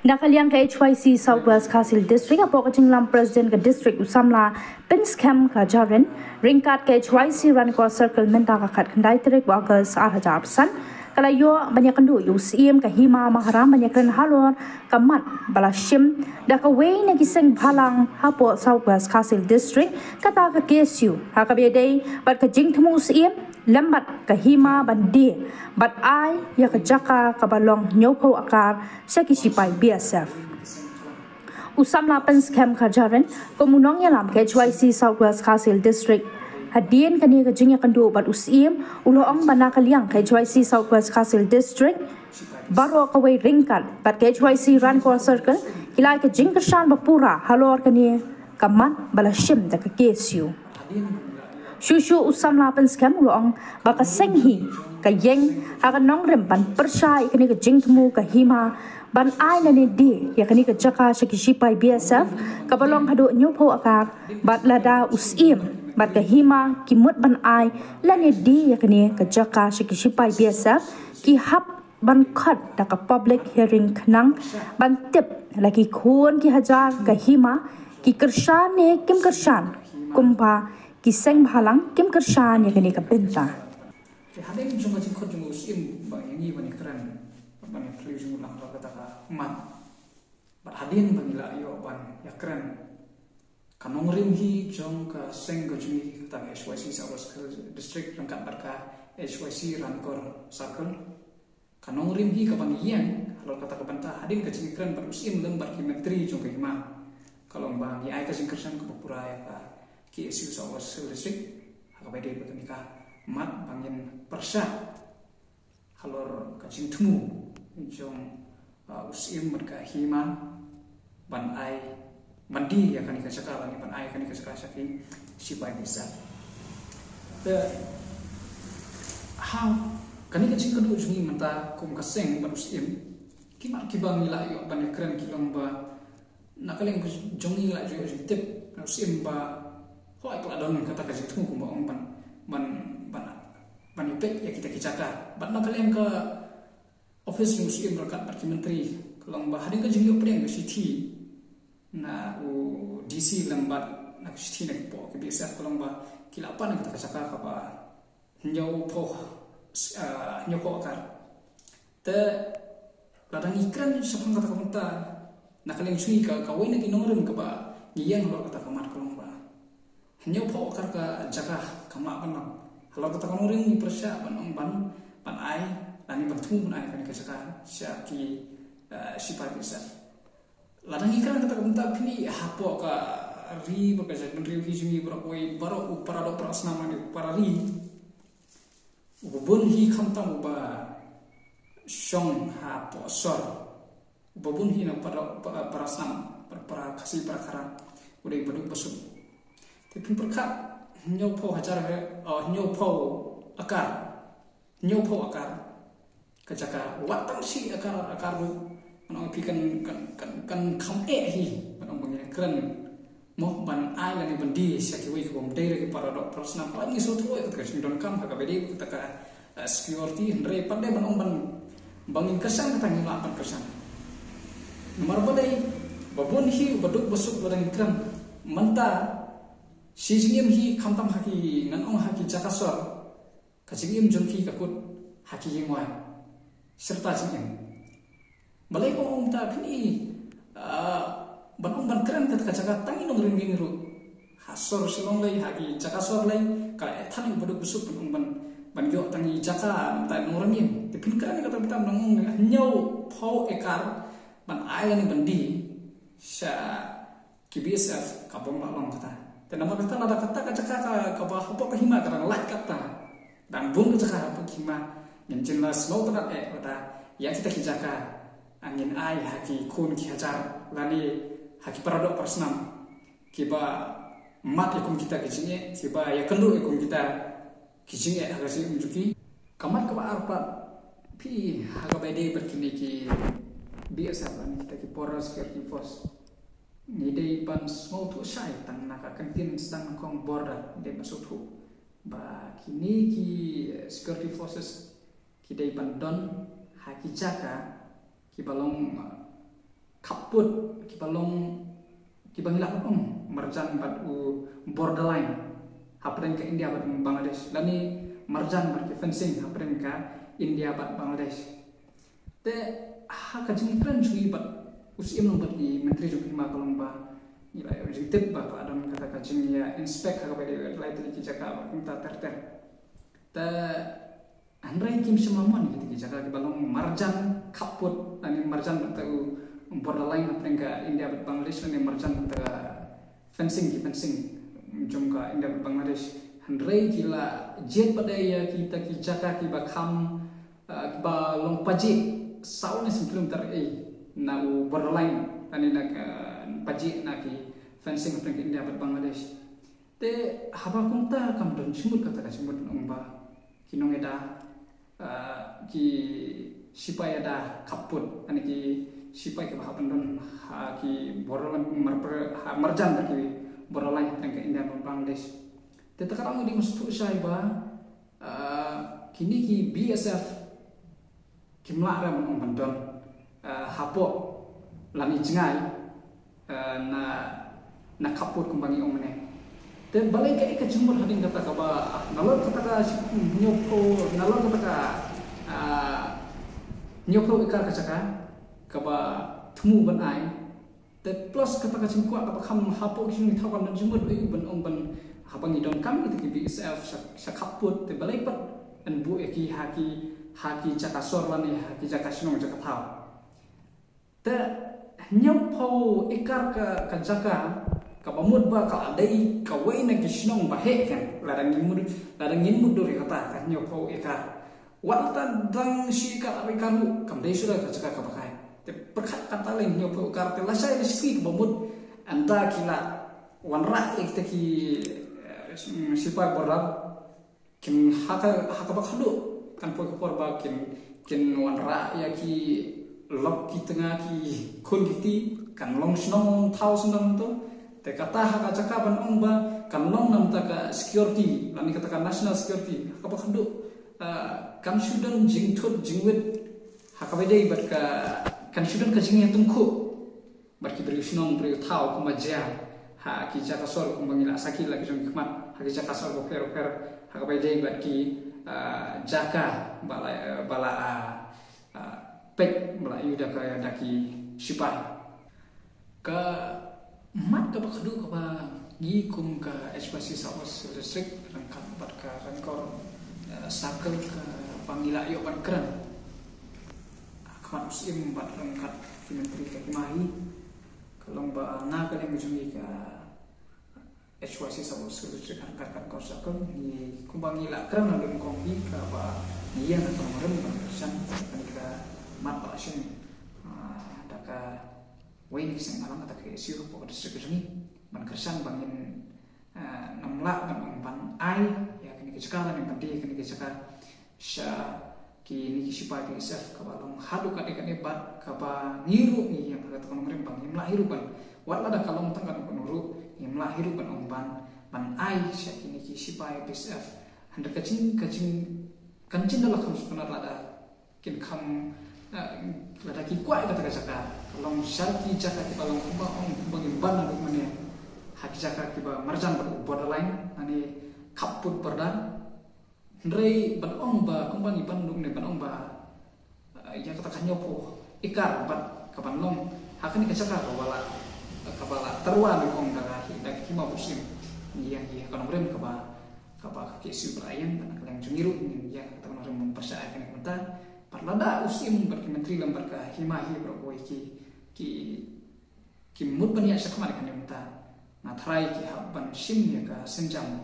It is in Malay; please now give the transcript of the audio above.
Nakaliang ka HYC Southwest Kasil District apo ka Jinglam President ka District Usamla Pinscam ka Jaren ringkat ka HYC Ranco Circle menta ka kat kandai terik wagas arhajarsan kalayo banyak kendu UCM ka hima maharam banyak ren halor kamat balashim da ka way na giseng balang hapo Southwest Kasil District kata ka KSU hakabedai bat ka jingtemu UCM lambat kahima bandi bat ai ya kejaka kabalong nyopo akar sakisipai BSF usam lapan scam kajaran komunong yalam ke HYC Southwest Kasil District hadien kani kejingnya kendu bat usim uloong banakaliang ke HYC Southwest Kasil District baru kawai ringkat bat ke HYC Ranco Circle kilai kejing kesan bapura halor kani kaman balashim da ke KSU Shushu usam lapan scam uloong baka senghi ka yeng haka nong rempan persai kani ka jingtemu ka hima ban ai lani di ya kani ka jaka sakisipai BSF ka balong hadu nyopo akar bat lada usim bat ka hima kimut ban ai lani di ya kani ka jaka sakisipai BSF ki hap ban khat da ka public hearing khnang ban tip lagi khun ki hajar ka hima ki kershan ne kim kershan kumpa kiseng balang kim kershan ya kini kapenta. Hadin cuma jengkot cuma usim bang ini banyak keren banyak perlu cuma lang kata mat. Hadin bangila yo ban ya keren. Kanong rim hi jong ka seng ka jumi kata HYC Southwest District lengkap berka HYC Rancor Circle. Kanong rim hi ka bang yang kalau kata kapenta hadin ka jeng keren bar usim lembar ki menteri jong ka hima. Kalau bang ya ai ka jeng kersan ka pura ya ka KSU Southwest District hakabede betanika mat bangin persya halor kacing temu jong usim merka hima ban ai mandi ya kan ikasaka ban ai kan ikasaka saki sipai bisa the how kan ikacing kedu jungi menta kum kaseng ban usim kimak kibang ila yo ban keren kilong ba nakaleng jongi la jo tip usim ba Kok itu ada orang kata kasih tunggu kumba ban ipek ya kita kicaka. Ban nak kalian ke office musim berkat parti menteri kalau bah hari ke jengyo preng ke city na DC lambat nak city nak po ke biasa kalau bah kilapan kita kicaka ke bah nyau po akar. Te ladang ikran sepang kata komentar nak kalian cui ke kawin nak inorim ke bah ngiang lo kata komentar kalau Nyau po karka jaka kama panam. Kalau kata kamu ring ni persya ban ai lani bertemu ban ai kan kesaka syaki sifat bisa. Ladang ikan kata kamu tak pilih hapo ka ri bekerja menteri hijmi berakoi baru upara do prasnama ni upara ri. Ubun hi khantam uba shong hapo sor. Ubun hi na para prasnam para kasih prakara udah baduk besuk. Tapi perkat nyopo hajar nyopo akar kejaka watang si akar lu mana pikan kan kam hi mana bangnya keren mo ban ai la ni bandi sakwi ko mdere ke para dok persna paling so tu ke sindon kam ka bedi kita ka security andre pande ban bangin kesan kata ni lapan kesan nomor badai babun hi baduk besuk badang keren menta Sijingim hi kamtam haki nganong haki jakasor kacingim jongki kakut haki yingwai serta jingim balai ko ta kini ban keren kata kacaka tangi nong ringging ru hasor silong lai haki jakasor lai kala ethan yang bodok busuk ban yo tangi jaka ta noramim tipin kan kata bitam nong nyau pau ekar ban island bandi sha KBSF kabong malong kata dan nama kata ada kata kacaka ka bah apa kahima karena lat kata dan bung kacaka apa kahima yang jelas no tenat kata ya kita kijaka angin ai haki kun ki hajar lani haki paradok persnam kiba mat yakum kita kicingnya kiba ya kendu yakum kita kicingnya agasi unjuki kamat ka arpa pi haga bede berkini ki biasa ban kita ki poros ki force ni dei ban small tu sai tang naka kantin stang kong border de masuk tu ba kini ki security forces ki dei ban don haki jaka ki balong kaput kibang hilak marjan bat borderline hapren ke India bat Bangladesh lani marjan bat fencing hapren ka India bat Bangladesh te kajing kran chui bat usim bat di menteri Jogja kalong ba ila ritip ba adam kata kajing ya inspect ka pada lai tadi jaka ba kunta terter ta andrai kim semamuan gitu jaka balong marjan kaput lani marjan bat borderline aprenga India bat Bangladesh lani marjan bat fencing jumka India bat Bangladesh handrai kila jet pada ya kita jaka ki bakam ba long paji saune kilometer na borderline lani nak paji na ki fencing aprenga India bat Bangladesh te haba kunta kam don simut kata simut ba kinong eda ki sipaya da kaput ani ki sipai ke bahapan don ki borderline marjan ki borderline tengke India dan Bangladesh tetekarang di mustu sai ba kini ki BSF kimla ra mon bandon hapo lani jengai na kaput kumbangi omne te balai ke jumur hadin kata ba nalor kata nyoko nalor kata nyoko ikar kacaka kaba temu ban ai te plus kata kacing kuat kaba kam hapo kisung thawan dan jumur ban ban habang idon kam itu ki BSF sakaput te balai pat en bu eki haki jaka sorwani haki jaka sinong jaka thau te nyopo ikar ka jaka kabamud ba ka adai ka waina ki sinong ba he kan ladang ngimud dori kata ka nyopo ikar wata dang si ka abi kamu kam dei sudah ka jaka ka bakai te perkat kata lain nyopo ikar te lasai reski kabamud anda kila wanra ki sipai borak kin haka bakhadu kan pokok ba kin wanra ya ki lok ki tengah ki khul ki kan long snong thau snong to te kata haka cakapan ba kan long nam taka security lani katakan national security haka bakhadu kan sudan jingthut jingwit haka bedai bat ka kan sudan ka jingya tungku bat ki beri snong beri thau kuma ja ha ki jaka sor kumbangila sakil lagi jong kmat ha ki jaka sor ko per haka bedai bat ki jaka bala pek bala yuda ka daki sipai ka mat ka bakhdu ka ba gikum ka espasi sawas district rangkat bat ka rangkor circle ka pangila yo ban kran akmat musim bat rangkat menteri ka kimahi kalong ba na ka ni mujungi ka espasi sawas district rangkat ka kor circle ni kumbangila kran na dum kongpi ka ba iya na kamaran ban san ka mat ba sin daka wain kisang alam kata ke siru pokok district ini man kersan bangin namla ban ai ya kini kecakalan yang penting kini kecakar sya kini kisipai kisaf kabalong hadu kade kade bat kaba niru ni yang kata kono rem bang imla hirupan wat ada kalong tangkan penuru imla hirupan ban ai sya kini kisipai kisaf hendak kacing kancing dalam kamus benar lada kin kam lada ki kuai kata kacakar kalong syarki jaka ki balong kumbang ban na mana haki jaka ki ba marjan borderline ani kaput bordan ndrei ban ba kumbang ban duk ne ban ba ya kata kanyopo ikar bat kapan long hakani kacaka kabala terwa ni ong daga dak hima musim iya kana rem kaba ki si brayan kana kaleng jungiru ni ya kata kana rem mempersayakan mata parlada usim berkementeri lembar ka himahi berkoi ki mut bania sakma kan mata na thrai ki habban sim ya ka senjam